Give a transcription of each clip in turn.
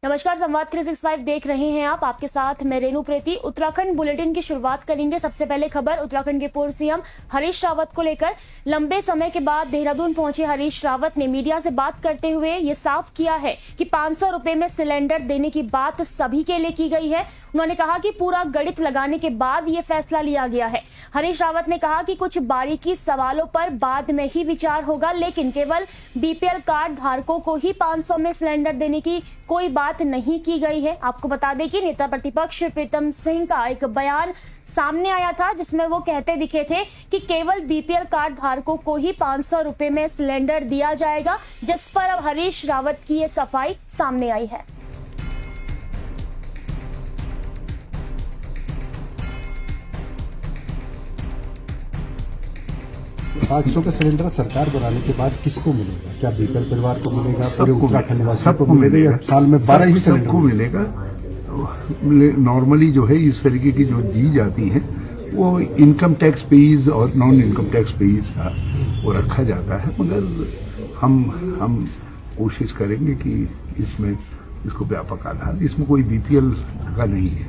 नमस्कार, संवाद 365 देख रहे हैं आप। आपके साथ मैं रेणु प्रीति। उत्तराखंड बुलेटिन की शुरुआत करेंगे। सबसे पहले खबर उत्तराखंड के पूर्व सीएम हरीश रावत को लेकर। लंबे समय के बाद देहरादून पहुंचे हरीश रावत ने मीडिया से बात करते हुए ये साफ किया है कि 500 रुपए में सिलेंडर देने की बात सभी के लिए की गई है। उन्होंने कहा कि पूरा गणित लगाने के बाद ये फैसला लिया गया है। हरीश रावत ने कहा कि कुछ बारीकी सवालों पर बाद में ही विचार होगा, लेकिन केवल बीपीएल कार्ड धारकों को ही 500 में सिलेंडर देने की कोई बात नहीं की गई है। आपको बता दें कि नेता प्रतिपक्ष प्रीतम सिंह का एक बयान सामने आया था जिसमें वो कहते दिखे थे कि केवल बीपीएल कार्ड धारकों को ही 500 रुपए में सिलेंडर दिया जाएगा, जिस पर अब हरीश रावत की ये सफाई सामने आई है। 500 का सिलेंडर सरकार बनाने के बाद किसको मिलेगा? क्या बीपीएल परिवार को मिलेगा? पूरे उत्तराखंड वासियों को मिलेगा? या साल में 12 ही सिलेंडर सबको मिलेगा? नॉर्मली जो है इस तरीके की जो दी जाती है वो इनकम टैक्स पेइज और नॉन इनकम टैक्स पेइज का वो रखा जाता है, मगर हम कोशिश करेंगे कि इसमें इसको व्यापक आधार, इसमें कोई बीपीएल का नहीं है।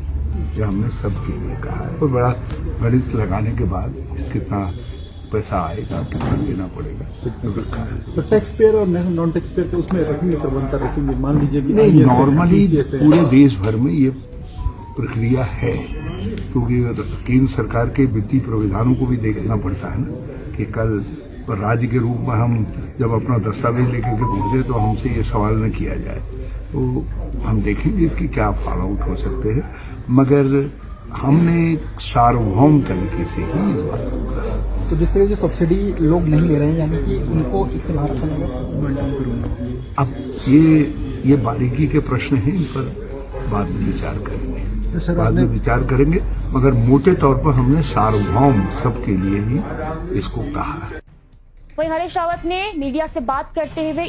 ये हमने सबके लिए कहा है और बड़ा गणित लगाने के बाद कितना पैसा आएगा, कितना देना पड़ेगा रखा है। तो टैक्स पेयर और नॉन टैक्स पेयर तो उसमें रखेंगे, सब अंतर रखेंगे। मान लीजिए कि नहीं, नॉर्मली पूरे देश भर में ये प्रक्रिया है, क्योंकि केंद्र सरकार के वित्तीय प्रावधानों को भी देखना पड़ता है ना कि कल राज्य के रूप में हम जब अपना दस्तावेज लेकर के पहुंचे तो हमसे ये सवाल न किया जाए, तो हम देखेंगे इसकी क्या फॉलो आउट हो सकते हैं, मगर हमने सार्वभौम तरीके से ही इस बात को कहा। तो जिस तरह जो सब्सिडी लोग नहीं ले रहे हैं, यानी कि उनको इस्तेमाल करना। अब ये बारीकी के प्रश्न हैं, इन पर बाद में विचार करेंगे, बाद में विचार करेंगे, मगर मोटे तौर पर हमने सार्वभौम सबके लिए ही इसको कहा है। वहीं हरीश रावत ने मीडिया से बात करते हुए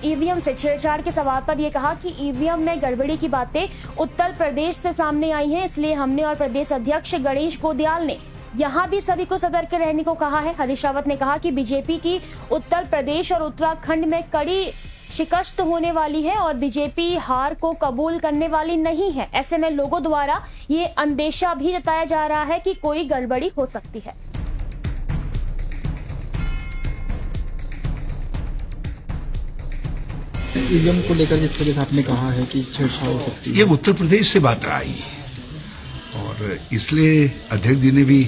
ईवीएम से छेड़छाड़ के सवाल पर यह कहा कि ईवीएम में गड़बड़ी की बातें उत्तर प्रदेश से सामने आई हैं, इसलिए हमने और प्रदेश अध्यक्ष गणेश गोदियाल ने यहां भी सभी को सतर्क रहने को कहा है। हरीश रावत ने कहा कि बीजेपी की उत्तर प्रदेश और उत्तराखंड में कड़ी शिकस्त होने वाली है और बीजेपी हार को कबूल करने वाली नहीं है। ऐसे में लोगों द्वारा ये अंदेशा भी जताया जा रहा है कि कोई गड़बड़ी हो सकती है। ईवीएम को लेकर जिस तरह से आपने कहा है कि छेड़छाड़ हो सकती है, ये उत्तर प्रदेश से बात आई और इसलिए अध्यक्ष जी ने भी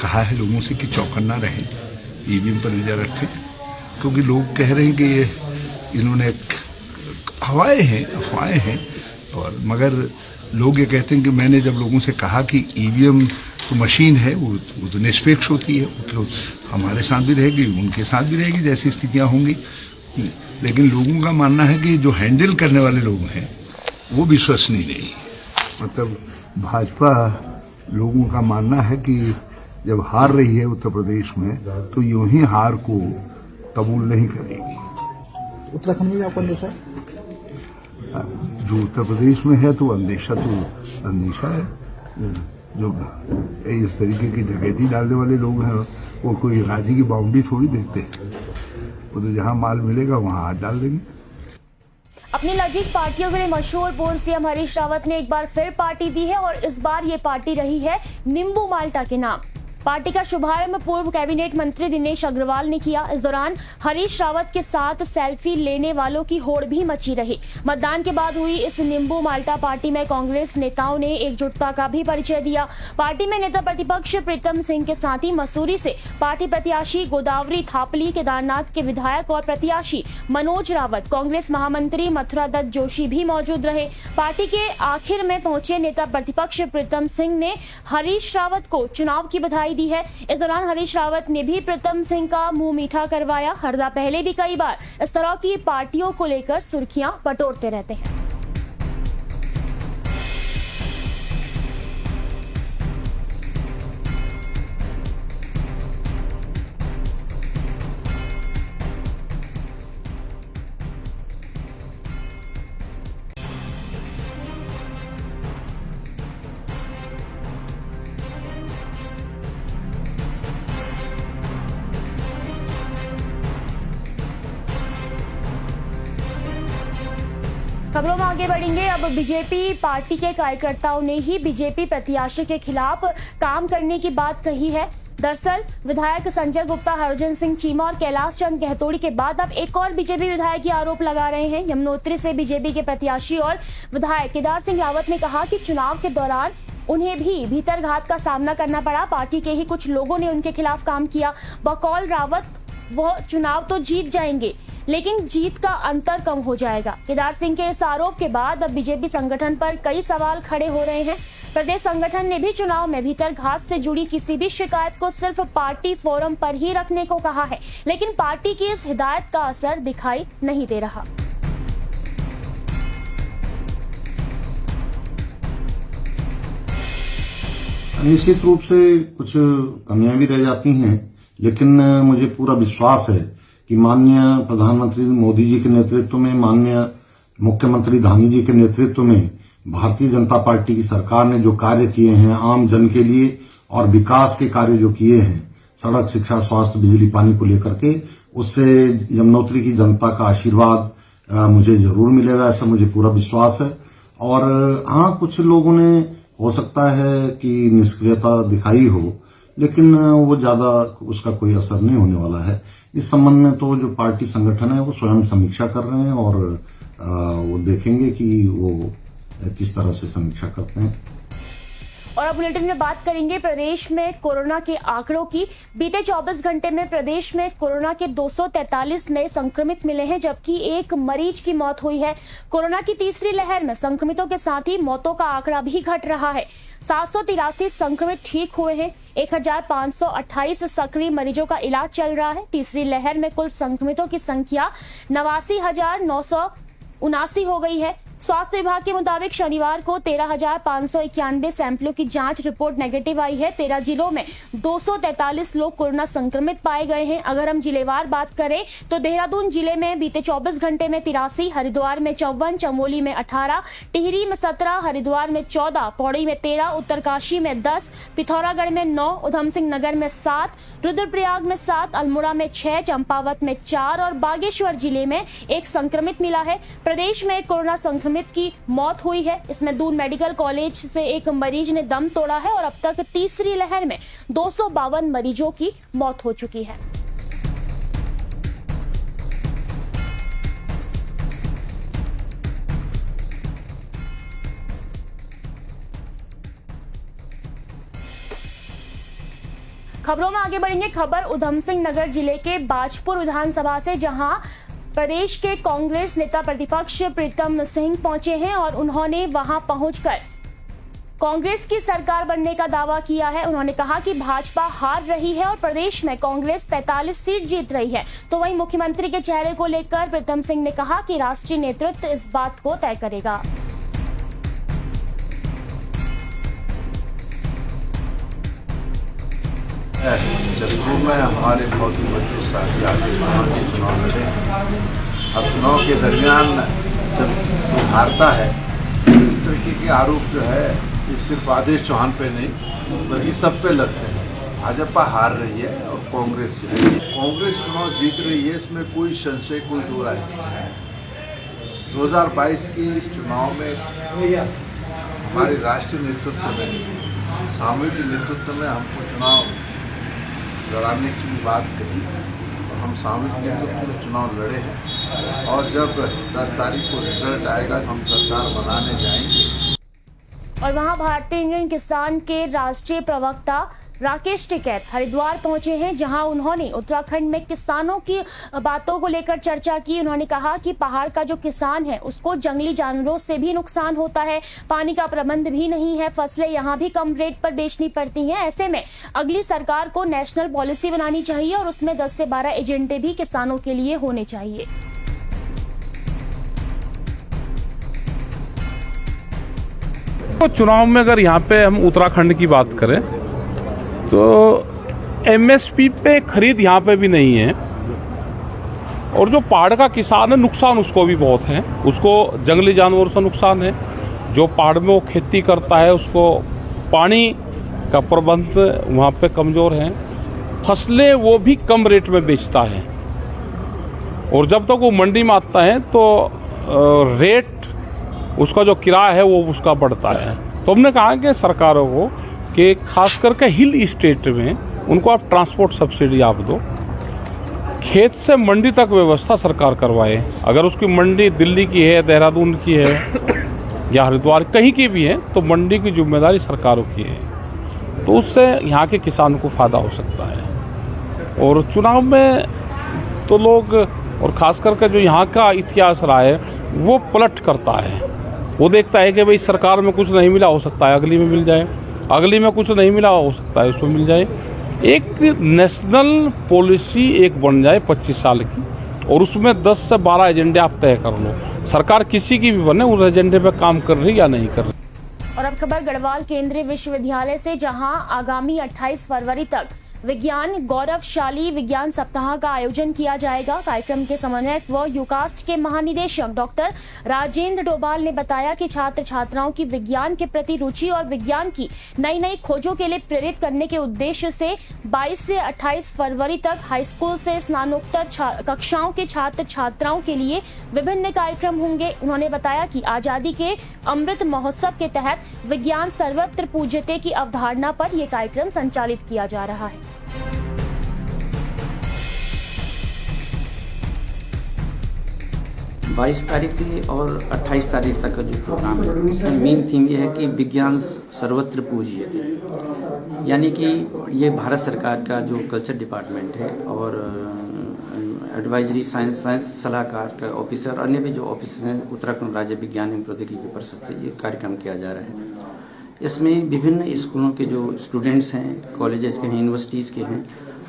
कहा है लोगों से कि चौकन्ना रहें, ईवीएम पर नजर रखें, क्योंकि लोग कह रहे हैं कि ये इन्होंने अफवाहें हैं और मगर लोग ये कहते हैं कि मैंने जब लोगों से कहा कि ईवीएम तो मशीन है, वो तो निष्पक्ष होती है, तो हमारे साथ भी रहेगी, उनके साथ भी रहेगी जैसी स्थितियां होंगी, लेकिन लोगों का मानना है कि जो हैंडल करने वाले लोग हैं वो विश्वसनीय नहीं है। मतलब भाजपा लोगों का मानना है कि जब हार रही है उत्तर प्रदेश में तो यूं ही हार को कबूल नहीं करेगी। उत्तराखंड में आपको अंदेशा है? जो उत्तर प्रदेश में है तो अंदेशा है। जो इस तरीके की डकैती डालने वाले लोग हैं वो कोई राज्य की बाउंड्री थोड़ी देखते हैं, वो तो जहां माल मिलेगा वहां हाथ डाल देंगे। अपनी लजीज पार्टियों के लिए मशहूर पूर्व सीएम हरीश रावत ने एक बार फिर पार्टी दी है और इस बार ये पार्टी रही है नींबू माल्टा के नाम। पार्टी का शुभारंभ पूर्व कैबिनेट मंत्री दिनेश अग्रवाल ने किया। इस दौरान हरीश रावत के साथ सेल्फी लेने वालों की होड़ भी मची रही। मतदान के बाद हुई इस नींबू माल्टा पार्टी में कांग्रेस नेताओं ने एकजुटता का भी परिचय दिया। पार्टी में नेता प्रतिपक्ष प्रीतम सिंह के साथ ही मसूरी से पार्टी प्रत्याशी गोदावरी थापली, केदारनाथ के विधायक और प्रत्याशी मनोज रावत, कांग्रेस महामंत्री मथुरा दत्त जोशी भी मौजूद रहे। पार्टी के आखिर में पहुंचे नेता प्रतिपक्ष प्रीतम सिंह ने हरीश रावत को चुनाव की बधाई दी है। इस दौरान हरीश रावत ने भी प्रीतम सिंह का मुंह मीठा करवाया। हरदा पहले भी कई बार इस तरह की पार्टियों को लेकर सुर्खियां बटोरते रहते हैं। खबरों में आगे बढ़ेंगे। अब बीजेपी पार्टी के कार्यकर्ताओं ने ही बीजेपी प्रत्याशी के खिलाफ काम करने की बात कही है। दरअसल विधायक संजय गुप्ता, हरभजन सिंह चीमा और कैलाश चंद गहतोड़ी के बाद अब एक और बीजेपी विधायक ये आरोप लगा रहे हैं। यमुनोत्री से बीजेपी के प्रत्याशी और विधायक केदार सिंह रावत ने कहा कि चुनाव के दौरान उन्हें भी भीतरघात का सामना करना पड़ा। पार्टी के ही कुछ लोगों ने उनके खिलाफ काम किया। बकौल रावत, वो चुनाव तो जीत जाएंगे लेकिन जीत का अंतर कम हो जाएगा। केदार सिंह के इस आरोप के बाद अब बीजेपी संगठन पर कई सवाल खड़े हो रहे हैं। प्रदेश संगठन ने भी चुनाव में भीतरघात से जुड़ी किसी भी शिकायत को सिर्फ पार्टी फोरम पर ही रखने को कहा है, लेकिन पार्टी की इस हिदायत का असर दिखाई नहीं दे रहा। निश्चित रूप से कुछ कमियां भी रह जाती हैं, लेकिन मुझे पूरा विश्वास है कि माननीय प्रधानमंत्री मोदी जी के नेतृत्व में, माननीय मुख्यमंत्री धामी जी के नेतृत्व में भारतीय जनता पार्टी की सरकार ने जो कार्य किए हैं आम जन के लिए और विकास के कार्य जो किए हैं, सड़क, शिक्षा, स्वास्थ्य, बिजली, पानी को लेकर के, उससे यमुनोत्री की जनता का आशीर्वाद मुझे जरूर मिलेगा, ऐसा मुझे पूरा विश्वास है। और हाँ, कुछ लोगों ने हो सकता है कि निष्क्रियता दिखाई हो, लेकिन वो ज्यादा उसका कोई असर नहीं होने वाला है। इस संबंध में तो जो पार्टी संगठन है वो स्वयं समीक्षा कर रहे हैं और वो देखेंगे कि वो किस तरह से समीक्षा करते हैं। और अब बुलेटिन में बात करेंगे प्रदेश में कोरोना के आंकड़ों की। बीते 24 घंटे में प्रदेश में कोरोना के 243 नए संक्रमित मिले हैं, जबकि एक मरीज की मौत हुई है। कोरोना की तीसरी लहर में संक्रमितों के साथ ही मौतों का आंकड़ा भी घट रहा है। 783 संक्रमित ठीक हुए हैं। 1528 सक्रिय मरीजों का इलाज चल रहा है। तीसरी लहर में कुल संक्रमितों की संख्या 89,979 हो गई है। स्वास्थ्य विभाग के मुताबिक शनिवार को 13,591 सैंपलों की जांच रिपोर्ट नेगेटिव आई है। 13 जिलों में 243 लोग कोरोना संक्रमित पाए गए हैं। अगर हम जिलेवार बात करें तो देहरादून जिले में बीते 24 घंटे में 83, हरिद्वार में 54, चमोली में 18, टिहरी में 17, हरिद्वार में 14, पौड़ी में 13, उत्तरकाशी में 10, पिथौरागढ़ में 9, उधम सिंह नगर में 7, रुद्रप्रयाग में 7, अल्मोड़ा में 6, चंपावत में 4 और बागेश्वर जिले में 1 संक्रमित मिला है। प्रदेश में कोरोना संक्रमित की मौत हुई है। इसमें दून मेडिकल कॉलेज से एक मरीज ने दम तोड़ा है और अब तक तीसरी लहर में 252 मरीजों की मौत हो चुकी है। खबरों में आगे बढ़ेंगे। खबर उधम सिंह नगर जिले के बाजपुर विधानसभा से, जहां प्रदेश के कांग्रेस नेता प्रतिपक्ष प्रीतम सिंह पहुंचे हैं और उन्होंने वहां पहुंचकर कांग्रेस की सरकार बनने का दावा किया है। उन्होंने कहा कि भाजपा हार रही है और प्रदेश में कांग्रेस 45 सीट जीत रही है। तो वहीं मुख्यमंत्री के चेहरे को लेकर प्रीतम सिंह ने कहा कि राष्ट्रीय नेतृत्व इस बात को तय करेगा। जयपुर में हमारे बहुत ही बच्चे साथी आगे चुनाव लड़े। अब चुनाव के दरमियान जब कोई हारता है, इस तरीके के आरोप जो है ये सिर्फ आदेश चौहान पे नहीं बल्कि सब पे लगते हैं। भाजपा हार रही है और कांग्रेस जीत रही है। कांग्रेस चुनाव जीत रही है, इसमें कोई संशय, कोई दो राय नहीं है। 2022 के इस चुनाव में हमारे राष्ट्रीय नेतृत्व में, सामूहिक नेतृत्व में हमको चुनाव लड़ाने की बात कही और हम सामूहिक नेतृत्व में चुनाव लड़े हैं और जब 10 तारीख को रिजल्ट आएगा तो हम सरकार बनाने जाएंगे। और वहां भारतीय यूनियन किसान के राष्ट्रीय प्रवक्ता राकेश टिकैत हरिद्वार पहुंचे हैं, जहां उन्होंने उत्तराखंड में किसानों की बातों को लेकर चर्चा की। उन्होंने कहा कि पहाड़ का जो किसान है उसको जंगली जानवरों से भी नुकसान होता है, पानी का प्रबंध भी नहीं है, फसलें यहाँ भी कम रेट पर बेचनी पड़ती हैं। ऐसे में अगली सरकार को नेशनल पॉलिसी बनानी चाहिए और उसमें 10 से 12 एजेंडे भी किसानों के लिए होने चाहिए। तो चुनाव में अगर यहाँ पे हम उत्तराखंड की बात करें तो एमएसपी पे खरीद यहाँ पे भी नहीं है और जो पहाड़ का किसान है नुकसान उसको भी बहुत है। उसको जंगली जानवरों से नुकसान है। जो पहाड़ में वो खेती करता है उसको पानी का प्रबंध वहाँ पे कमज़ोर है। फसलें वो भी कम रेट में बेचता है और जब तक वो मंडी में आता है तो रेट उसका जो किराया है वो उसका बढ़ता है। तो हमने कहा कि सरकारों को कि खास करके हिल स्टेट में उनको आप ट्रांसपोर्ट सब्सिडी आप दो, खेत से मंडी तक व्यवस्था सरकार करवाए। अगर उसकी मंडी दिल्ली की है, देहरादून की है या हरिद्वार कहीं की भी है तो मंडी की जिम्मेदारी सरकारों की है, तो उससे यहाँ के किसान को फ़ायदा हो सकता है। और चुनाव में तो लोग, और ख़ास करके जो यहाँ का इतिहास रहा है, वो पलट करता है। वो देखता है कि भाई सरकार में कुछ नहीं मिला, हो सकता है अगली में मिल जाए, अगली में कुछ नहीं मिला, हो सकता है उसमें मिल जाए। एक नेशनल पॉलिसी एक बन जाए 25 साल की, और उसमें 10 से 12 एजेंडे आप तय कर लो। सरकार किसी की भी बने, उस एजेंडे पे काम कर रही या नहीं कर रही। और अब खबर गढ़वाल केंद्रीय विश्वविद्यालय से, जहां आगामी 28 फरवरी तक विज्ञान गौरवशाली विज्ञान सप्ताह का आयोजन किया जाएगा। कार्यक्रम के समन्वयक व यूकास्ट के महानिदेशक डॉक्टर राजेंद्र डोभाल ने बताया कि छात्र छात्राओं की विज्ञान के प्रति रुचि और विज्ञान की नई नई खोजों के लिए प्रेरित करने के उद्देश्य से 22 से 28 फरवरी तक हाईस्कूल से स्नातकोत्तर कक्षाओं के छात्र छात्राओं के लिए विभिन्न कार्यक्रम होंगे। उन्होंने बताया कि आजादी के अमृत महोत्सव के तहत विज्ञान सर्वत्र पूज्यते की अवधारणा पर यह कार्यक्रम संचालित किया जा रहा है। 22 तारीख से और 28 तारीख तक का जो प्रोग्राम है, उसमें मेन थीम ये है कि विज्ञान सर्वत्र पूज्यते, यानी कि ये भारत सरकार का जो कल्चर डिपार्टमेंट है और एडवाइजरी साइंस सलाहकार का ऑफिसर, अन्य भी जो ऑफिसर हैं उत्तराखंड राज्य विज्ञान एवं प्रौद्योगिकी परिषद से ये कार्यक्रम किया जा रहा है। इसमें विभिन्न स्कूलों के जो स्टूडेंट्स हैं, कॉलेजेस के हैं, यूनिवर्सिटीज़ के हैं,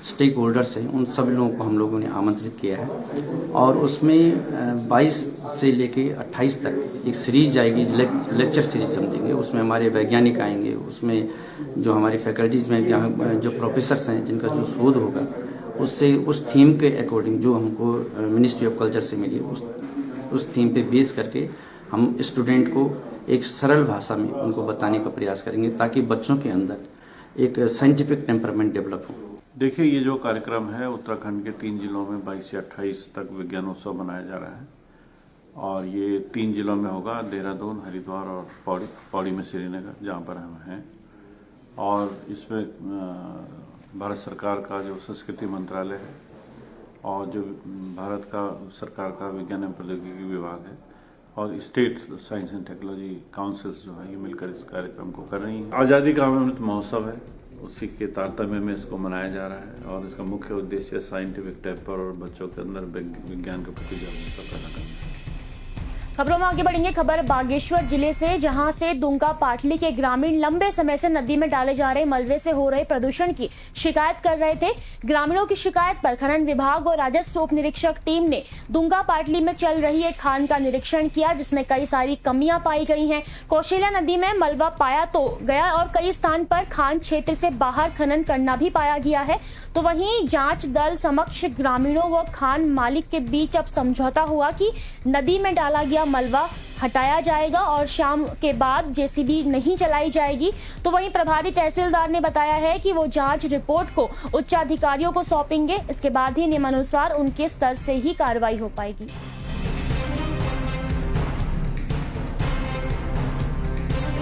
स्टेक होल्डर्स हैं, उन सब लोगों को हम लोगों ने आमंत्रित किया है। और उसमें 22 से लेके 28 तक एक सीरीज जाएगी, लेक्चर सीरीज हम देंगे। उसमें हमारे वैज्ञानिक आएंगे, उसमें जो हमारी फैकल्टीज़ में जहाँ जो प्रोफेसर्स हैं जिनका जो शोध होगा, उससे उस थीम के अकॉर्डिंग जो हमको मिनिस्ट्री ऑफ कल्चर से मिली, उस थीम पे बेस करके हम स्टूडेंट को एक सरल भाषा में उनको बताने का प्रयास करेंगे, ताकि बच्चों के अंदर एक साइंटिफिक टेम्परामेंट डेवलप हो। देखिए, ये जो कार्यक्रम है उत्तराखंड के 3 जिलों में 22 से 28 तक विज्ञानोत्सव मनाया जा रहा है, और ये 3 जिलों में होगा, देहरादून, हरिद्वार और पौड़ी में श्रीनगर, जहाँ पर हम हैं। और इसमें भारत सरकार का जो संस्कृति मंत्रालय है और जो भारत का सरकार का विज्ञान एवं प्रौद्योगिकी विभाग है और state science and technology councils जो है, ये मिलकर इस कार्यक्रम को कर रही हैं। आज़ादी का अमृत महोत्सव है, उसी के तारतम्य में इसको मनाया जा रहा है, और इसका मुख्य उद्देश्य साइंटिफिक टेम्पर और बच्चों के अंदर विज्ञान के प्रति जागरूकता पैदा करना है। खबरों में आगे बढ़ेंगे। खबर बागेश्वर जिले से, जहां से दुंगा पाटली के ग्रामीण लंबे समय से नदी में डाले जा रहे मलबे से हो रहे प्रदूषण की शिकायत कर रहे थे। ग्रामीणों की शिकायत पर खनन विभाग और राजस्व उप निरीक्षक टीम ने दुंगा पाटली में चल रही एक खान का निरीक्षण किया, जिसमें कई सारी कमियां पाई गई हैं। कौशल्या नदी में मलबा पाया तो गया और कई स्थान पर खान क्षेत्र से बाहर खनन करना भी पाया गया है। तो वहीं जांच दल समक्ष ग्रामीणों व खान मालिक के बीच अब समझौता हुआ कि नदी में डाला गया मलबा हटाया जाएगा और शाम के बाद जेसीबी नहीं चलाई जाएगी। तो वहीं प्रभारी तहसीलदार ने बताया है कि वो जांच रिपोर्ट को उच्च अधिकारियों को सौंपेंगे, इसके बाद ही नियमानुसार उनके स्तर से ही कार्रवाई हो पाएगी।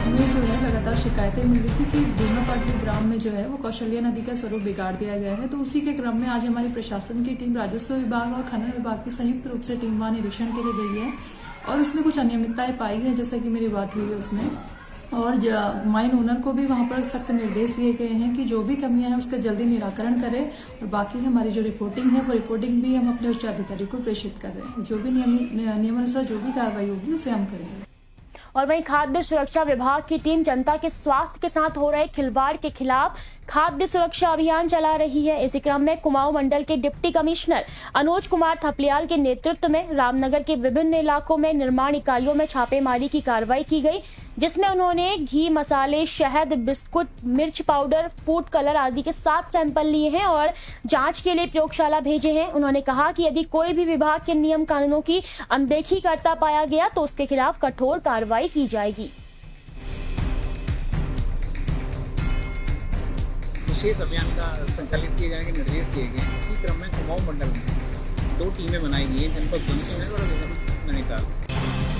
हमें जो है लगातार शिकायतें मिल रही थी कि दुंगा पाटली ग्राम में जो है वो कौशल्या नदी का स्वरूप बिगाड़ दिया गया है। तो उसी के क्रम में आज हमारी प्रशासन की टीम राजस्व विभाग और खनन विभाग की संयुक्त रूप से टीम वहां निरीक्षण के लिए गई है, और उसमें कुछ अनियमितताएं पाई गई, जैसा कि मेरी बात हुई है उसमें। और माइन ओनर को भी वहां पर सख्त निर्देश दिए गए हैं कि जो भी कमियां हैं उसका जल्दी निराकरण करें, और बाकी हमारी जो रिपोर्टिंग है वो रिपोर्टिंग भी हम अपने उच्च अधिकारी को प्रेषित कर रहे हैं। जो भी नियमानुसार जो भी कार्रवाई होगी उसे हम करेंगे। और वहीं खाद्य सुरक्षा विभाग की टीम जनता के स्वास्थ्य के साथ हो रहे खिलवाड़ के खिलाफ खाद्य सुरक्षा अभियान चला रही है। इसी क्रम में कुमाऊं मंडल के डिप्टी कमिश्नर अनुज कुमार थपलियाल के नेतृत्व में रामनगर के विभिन्न इलाकों में निर्माण इकाइयों में छापेमारी की कार्रवाई की गई, जिसमें उन्होंने घी, मसाले, शहद, बिस्कुट, मिर्च पाउडर, फूड कलर आदि के 7 सैंपल लिए हैं और जांच के लिए प्रयोगशाला भेजे हैं। उन्होंने कहा कि यदि कोई भी विभाग के नियम कानूनों की अनदेखी करता पाया गया तो उसके खिलाफ कठोर कार्रवाई की जाएगी। विशेष अभियान का संचालित किए जाने के निर्देश दिए गए हैं। इसी क्रम में कुमाऊं मंडल में 2 टीमें बनाई गई हैं, जनपद बनसिंहनगर और नैनीताल।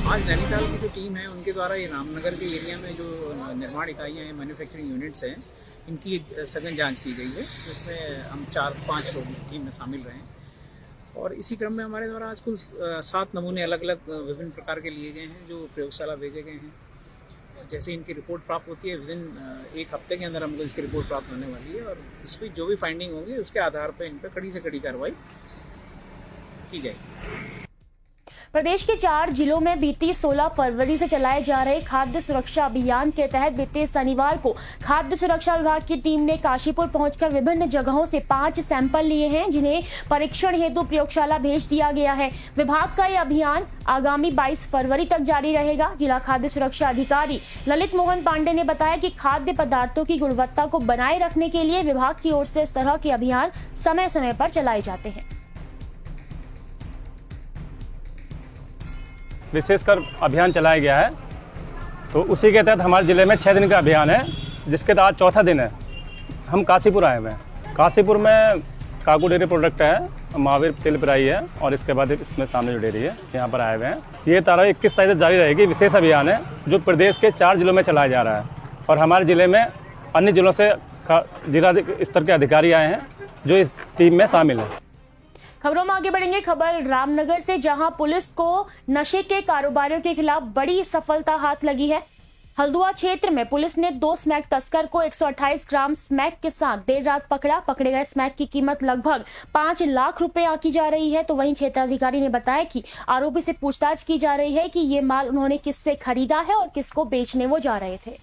आज नैनीताल की जो टीम है उनके द्वारा ये रामनगर के एरिया में जो निर्माण इकाइयाँ हैं, मैन्युफैक्चरिंग यूनिट्स हैं, इनकी सघन जांच की गई है, जिसमें हम 4-5 लोग टीम में शामिल रहे हैं। और इसी क्रम में हमारे द्वारा आज कुल 7 नमूने अलग अलग विभिन्न प्रकार के लिए गए हैं, जो प्रयोगशाला भेजे गए हैं। जैसे इनकी रिपोर्ट प्राप्त होती है, विदिन 1 हफ्ते के अंदर हमको इसकी रिपोर्ट प्राप्त होने वाली है, और इस पर जो भी फाइंडिंग होगी उसके आधार पर इन पर कड़ी से कड़ी कार्रवाई की जाएगी। प्रदेश के 4 जिलों में बीती 16 फरवरी से चलाए जा रहे खाद्य सुरक्षा अभियान के तहत बीते शनिवार को खाद्य सुरक्षा विभाग की टीम ने काशीपुर पहुंचकर विभिन्न जगहों से 5 सैंपल लिए हैं, जिन्हें परीक्षण हेतु प्रयोगशाला भेज दिया गया है। विभाग का यह अभियान आगामी 22 फरवरी तक जारी रहेगा। जिला खाद्य सुरक्षा अधिकारी ललित मोहन पांडे ने बताया कि खाद्य पदार्थों की गुणवत्ता को बनाए रखने के लिए विभाग की ओर से इस तरह के अभियान समय समय पर चलाए जाते हैं। विशेषकर अभियान चलाया गया है, तो उसी के तहत हमारे ज़िले में 6 दिन का अभियान है, जिसके तहत आज चौथा दिन है। हम काशीपुर आए हुए हैं। काशीपुर में काकू डेयरी प्रोडक्ट है, महावीर तेल पिराई है, और इसके बाद इसमें सामने जो डेयरी है, यहाँ पर आए हुए हैं। ये तारीख 21 तारीख तक जारी रहेगी। विशेष अभियान है जो प्रदेश के 4 जिलों में चलाया जा रहा है, और हमारे ज़िले में अन्य जिलों से जिला स्तर के अधिकारी आए हैं जो इस टीम में शामिल है। खबरों में आगे बढ़ेंगे। खबर रामनगर से, जहां पुलिस को नशे के कारोबारियों के खिलाफ बड़ी सफलता हाथ लगी है। हल्द्वानी क्षेत्र में पुलिस ने 2 स्मैक तस्कर को 128 ग्राम स्मैक के साथ देर रात पकड़ा। पकड़े गए स्मैक की कीमत लगभग 5 लाख रुपए आंकी जा रही है। तो वहीं क्षेत्राधिकारी ने बताया कि आरोपी से पूछताछ की जा रही है कि ये माल उन्होंने किससे खरीदा है और किसको बेचने वो जा रहे थे।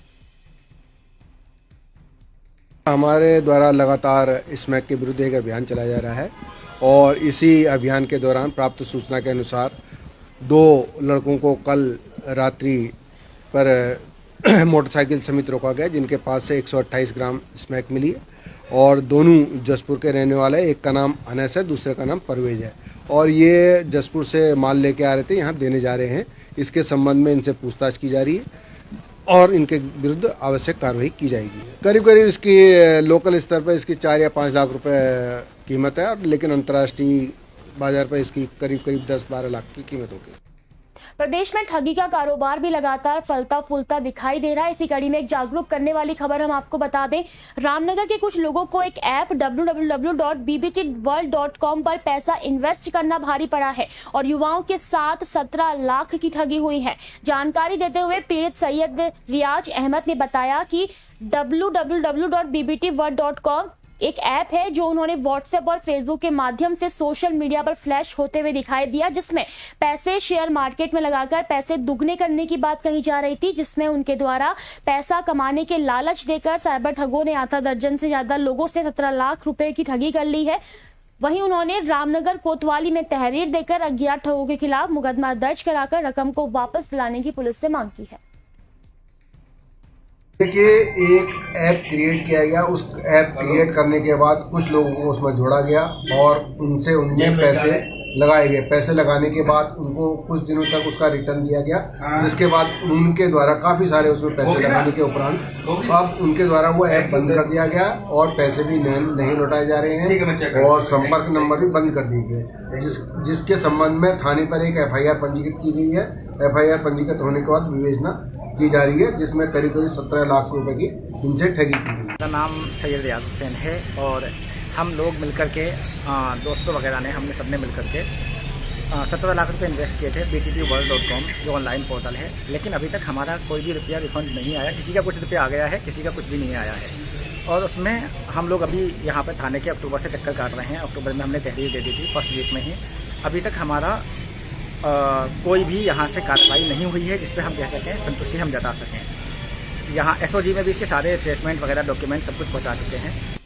हमारे द्वारा लगातार स्मैक के विरुद्ध एक अभियान चलाया जा रहा है, और इसी अभियान के दौरान प्राप्त सूचना के अनुसार 2 लड़कों को कल रात्रि पर मोटरसाइकिल समेत रोका गया, जिनके पास से 128 ग्राम स्मैक मिली है, और दोनों जसपुर के रहने वाले। एक का नाम अनस है, दूसरे का नाम परवेज है, और ये जसपुर से माल लेके आ रहे थे, यहाँ देने जा रहे हैं। इसके संबंध में इनसे पूछताछ की जा रही है और इनके विरुद्ध आवश्यक कार्रवाई की जाएगी। करीब करीब इसकी लोकल स्तर पर इसकी 4 या 5 लाख रुपए कीमत है, लेकिन अंतर्राष्ट्रीय बाजार पर इसकी करीब 10-12 लाख की कीमत होगी। प्रदेश में ठगी का कारोबार भी लगातार फलता फूलता दिखाई दे रहा है। इसी कड़ी में एक जागरूक करने वाली खबर हम आपको बता दें। रामनगर के कुछ लोगों को एक ऐप www.bbtworld.com पर पैसा इन्वेस्ट करना भारी पड़ा है, और युवाओं के साथ 17 लाख की ठगी हुई है। जानकारी देते हुए पीड़ित सैयद रियाज अहमद ने बताया कि www.bbtworld.com एक ऐप है जो उन्होंने व्हाट्सएप और फेसबुक के माध्यम से सोशल मीडिया पर फ्लैश होते हुए दिखाई दिया, जिसमें पैसे शेयर मार्केट में लगाकर पैसे दुगने करने की बात कही जा रही थी, जिसमें उनके द्वारा पैसा कमाने के लालच देकर साइबर ठगों ने आधा दर्जन से ज्यादा लोगों से 17 लाख रुपए की ठगी कर ली है। वहीं उन्होंने रामनगर कोतवाली में तहरीर देकर अज्ञात ठगों के खिलाफ मुकदमा दर्ज कराकर रकम को वापस दिलाने की पुलिस से मांग की है। देखिए, एक ऐप क्रिएट किया गया। उस ऐप क्रिएट करने के बाद कुछ लोगों को उसमें जोड़ा गया और उनमें पैसे लगाए गए। पैसे लगाने के बाद उनको कुछ दिनों तक उसका रिटर्न दिया गया, जिसके बाद उनके द्वारा काफी सारे उसमें पैसे लगाने के उपरांत अब उनके द्वारा वो ऐप बंद कर दिया गया और पैसे भी नहीं लौटाए जा रहे हैं, और संपर्क नंबर भी बंद कर दिए गए, जिसके संबंध में थाने पर एक FIR पंजीकृत की गई है। FIR पंजीकृत होने के बाद विवेचना की जा रही है, जिसमें करीब 17 लाख रुपए की इनसे ठगी की गई। मेरा नाम सैयद रियाज हुसैन है, और हम लोग मिलकर के दोस्तों वगैरह ने हमने सबने मिलकर के 17 लाख रुपए इन्वेस्ट किए थे bbtworld.com जो ऑनलाइन पोर्टल है। लेकिन अभी तक हमारा कोई भी रुपया रिफंड नहीं आया। किसी का कुछ रुपया आ गया है, किसी का कुछ भी नहीं आया है। और उसमें हम लोग अभी यहाँ पर थाने के अक्टूबर से चक्कर काट रहे हैं। अक्टूबर में हमने तहरीर दे दी थी फर्स्ट वीक में ही। अभी तक हमारा कोई भी यहाँ से कार्रवाई नहीं हुई है जिस पे हम कह सकें संतुष्टि हम जता सकें। यहाँ SOG में भी इसके सारे ट्रेसमेंट वगैरह डॉक्यूमेंट सब कुछ पहुँचा चुके हैं।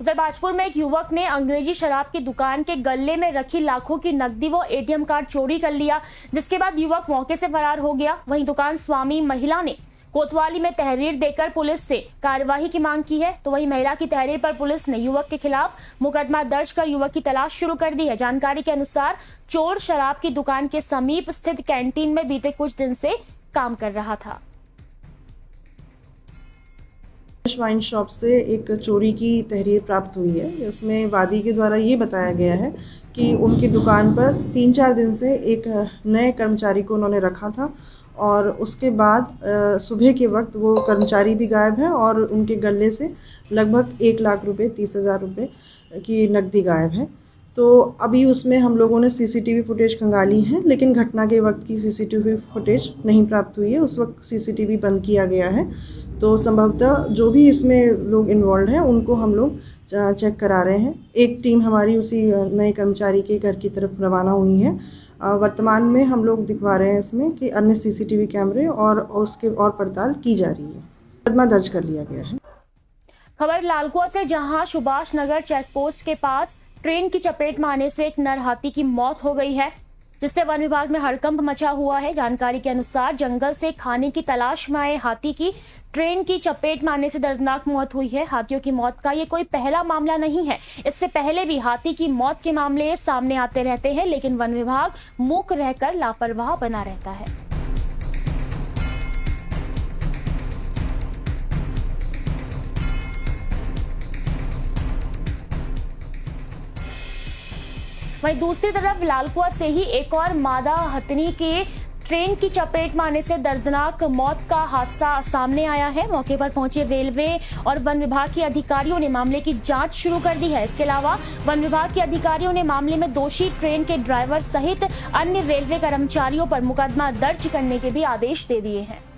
उधर बाजपुर में एक युवक ने अंग्रेजी शराब की दुकान के गल्ले में रखी लाखों की नकदी व ATM कार्ड चोरी कर लिया, जिसके बाद युवक मौके से फरार हो गया। वहीं दुकान स्वामी महिला ने कोतवाली में तहरीर देकर पुलिस से कार्यवाही की मांग की है। तो वहीं महिला की तहरीर पर पुलिस ने युवक के खिलाफ मुकदमा दर्ज कर युवक की तलाश शुरू कर दी है। जानकारी के अनुसार चोर शराब की दुकान के समीप स्थित कैंटीन में बीते कुछ दिन से काम कर रहा था। वाइन शॉप से एक चोरी की तहरीर प्राप्त हुई है। इसमें वादी के द्वारा ये बताया गया है कि उनकी दुकान पर 3-4 दिन से एक नए कर्मचारी को उन्होंने रखा था और उसके बाद सुबह के वक्त वो कर्मचारी भी गायब है और उनके गले से लगभग 1 लाख रुपए 30,000 रुपये की नकदी गायब है। तो अभी उसमें हम लोगों ने सीसीटीवी फुटेज खंगाली है, लेकिन घटना के वक्त की सीसीटीवी फुटेज नहीं प्राप्त हुई है। उस वक्त सीसीटीवी बंद किया गया है। तो संभवतः जो भी इसमें लोग इन्वॉल्व हैं उनको हम लोग चेक करा रहे हैं। एक टीम हमारी उसी नए कर्मचारी के घर की तरफ रवाना हुई है। वर्तमान में हम लोग दिखवा रहे हैं इसमें कि अन्य सीसीटीवी कैमरे और उसके और पड़ताल की जा रही है। मुकदमा दर्ज कर लिया गया है। खबर लालकुआ से, जहां सुभाष नगर चेक पोस्ट के पास ट्रेन की चपेट में आने से एक नर हाथी की मौत हो गई है, जिससे वन विभाग में हड़कंप मचा हुआ है। जानकारी के अनुसार जंगल से खाने की तलाश में आए हाथी की ट्रेन की चपेट में आने से दर्दनाक मौत हुई है। हाथियों की मौत का ये कोई पहला मामला नहीं है। इससे पहले भी हाथी की मौत के मामले सामने आते रहते हैं, लेकिन वन विभाग मूक रहकर लापरवाह बना रहता है। वहीं दूसरी तरफ लालकुआ से ही एक और मादा हथनी के ट्रेन की चपेट में आने से दर्दनाक मौत का हादसा सामने आया है। मौके पर पहुंचे रेलवे और वन विभाग के अधिकारियों ने मामले की जांच शुरू कर दी है। इसके अलावा वन विभाग के अधिकारियों ने मामले में दोषी ट्रेन के ड्राइवर सहित अन्य रेलवे कर्मचारियों पर मुकदमा दर्ज करने के भी आदेश दे दिए हैं।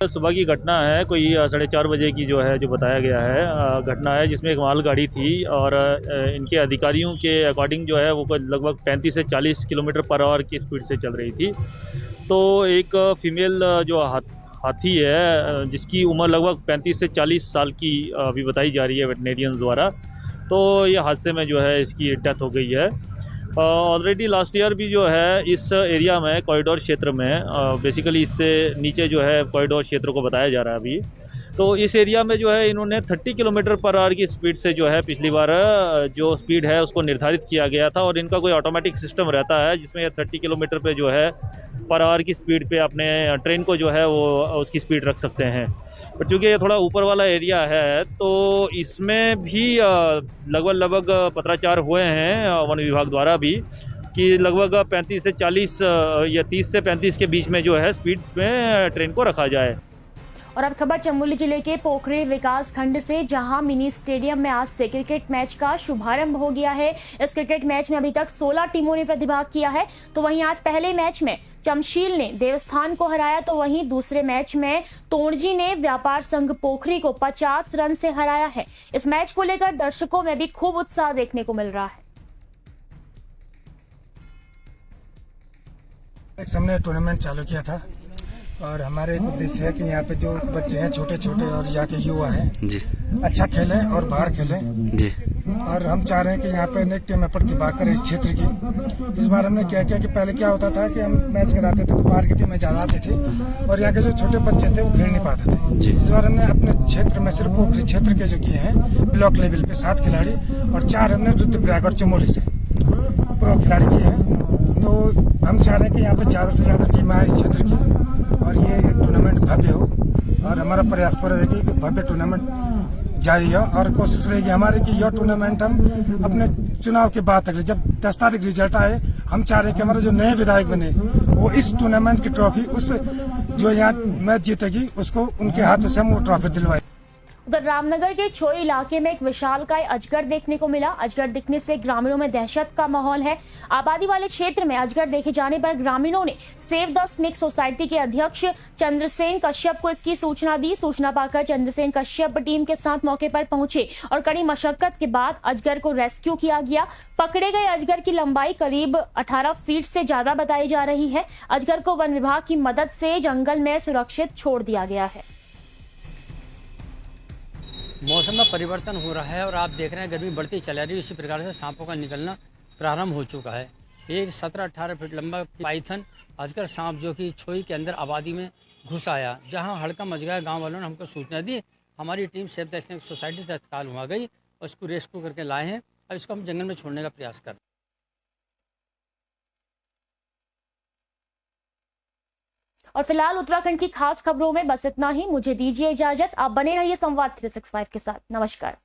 सुबह की घटना है, कोई 4:30 बजे की जो बताया गया है घटना है, जिसमें एक मालगाड़ी थी और इनके अधिकारियों के अकॉर्डिंग जो है वो लगभग 35 से 40 किलोमीटर पर आवर की स्पीड से चल रही थी। तो एक फीमेल जो हाथी है, जिसकी उम्र लगभग 35 से 40 साल की अभी बताई जा रही है वेटनेरियंस द्वारा, तो ये हादसे में जो है इसकी डेथ हो गई है। ऑलरेडी लास्ट ईयर भी जो है इस एरिया में कॉरिडोर क्षेत्र में बेसिकली इससे नीचे जो है कॉरिडोर क्षेत्र को बताया जा रहा है अभी, तो इस एरिया में जो है इन्होंने 30 किलोमीटर पर आवर की स्पीड से जो है पिछली बार जो स्पीड है उसको निर्धारित किया गया था और इनका कोई ऑटोमेटिक सिस्टम रहता है जिसमें ये 30 किलोमीटर पे जो है पर आवर की स्पीड पे अपने ट्रेन को जो है वो उसकी स्पीड रख सकते हैं। पर चूँकि ये थोड़ा ऊपर वाला एरिया है तो इसमें भी लगभग पत्राचार हुए हैं वन विभाग द्वारा भी कि लगभग 35 से 40 या 30 से 35 के बीच में जो है स्पीड में ट्रेन को रखा जाए। और अब खबर चमोली जिले के पोखरी विकास खंड से, जहां मिनी स्टेडियम में आज से क्रिकेट मैच का शुभारंभ हो गया है। इस क्रिकेट मैच में अभी तक 16 टीमों ने प्रतिभाग किया है। तो वहीं आज पहले मैच में चमशील ने देवस्थान को हराया, तो वहीं दूसरे मैच में तोड़जी ने व्यापार संघ पोखरी को 50 रन से हराया है। इस मैच को लेकर दर्शकों में भी खूब उत्साह देखने को मिल रहा है। हमने टूर्नामेंट चालू किया था और हमारे एक उद्देश्य है कि यहाँ पे जो बच्चे हैं छोटे छोटे और यहाँ के युवा हैं जी, अच्छा खेलें और बाहर खेलें जी। और हम चाह रहे हैं कि यहाँ पे नेक्स्ट टीम में प्रतिभा करें इस क्षेत्र की। इस बार हमने क्या किया कि पहले क्या होता था कि हम मैच कराते थे तो बाहर की टीमें ज्यादा आती थी और यहाँ के जो छोटे बच्चे थे वो खेल नहीं पाते थे। इस बार हमने अपने क्षेत्र में सिर्फ पोखरी क्षेत्र के जो किए हैं ब्लॉक लेवल पे 7 खिलाड़ी और 4 हमने रुद्रप्रयाग और चमोली से प्रो खिलाड़ी किए हैं। तो हम चाह रहे हैं कि यहाँ पे ज्यादा से ज्यादा टीम आए इस क्षेत्र की और ये टूर्नामेंट भव्य हो और हमारा प्रयास पर रहेगी कि भव्य टूर्नामेंट जारी हो और कोशिश रहेगी हमारी कि यह टूर्नामेंट हम अपने चुनाव के बाद तक, जब 10 तारीख रिजल्ट आए, हम चाह रहे हैं कि हमारे जो नए विधायक बने वो इस टूर्नामेंट की ट्रॉफी उस जो यहाँ मैच जीतेगी उसको उनके हाथों से हम वो ट्रॉफी दिलवाए। उधर रामनगर के छोई इलाके में एक विशालकाय अजगर देखने को मिला। अजगर दिखने से ग्रामीणों में दहशत का माहौल है। आबादी वाले क्षेत्र में अजगर देखे जाने पर ग्रामीणों ने सेव द स्नेक सोसाइटी के अध्यक्ष चंद्रसेन कश्यप को इसकी सूचना दी। सूचना पाकर चंद्रसेन कश्यप टीम के साथ मौके पर पहुंचे और कड़ी मशक्कत के बाद अजगर को रेस्क्यू किया गया। पकड़े गए अजगर की लंबाई करीब 18 फीट से ज्यादा बताई जा रही है। अजगर को वन विभाग की मदद से जंगल में सुरक्षित छोड़ दिया गया है। मौसम में परिवर्तन हो रहा है और आप देख रहे हैं गर्मी बढ़ती चली रही है। इसी प्रकार से सांपों का निकलना प्रारंभ हो चुका है। एक 17-18 फीट लंबा पाइथन अजगर सांप जो कि छोई के अंदर आबादी में घुस आया, जहां हड़कंप मच गया। गांव वालों ने हमको सूचना दी, हमारी team save the snake society तत्काल वहाँ गई और इसको रेस्क्यू करके लाए हैं। अब इसको हम जंगल में छोड़ने का प्रयास कर रहे हैं। और फिलहाल उत्तराखंड की खास खबरों में बस इतना ही। मुझे दीजिए इजाजत। आप बने रहिए संवाद 365 के साथ। नमस्कार।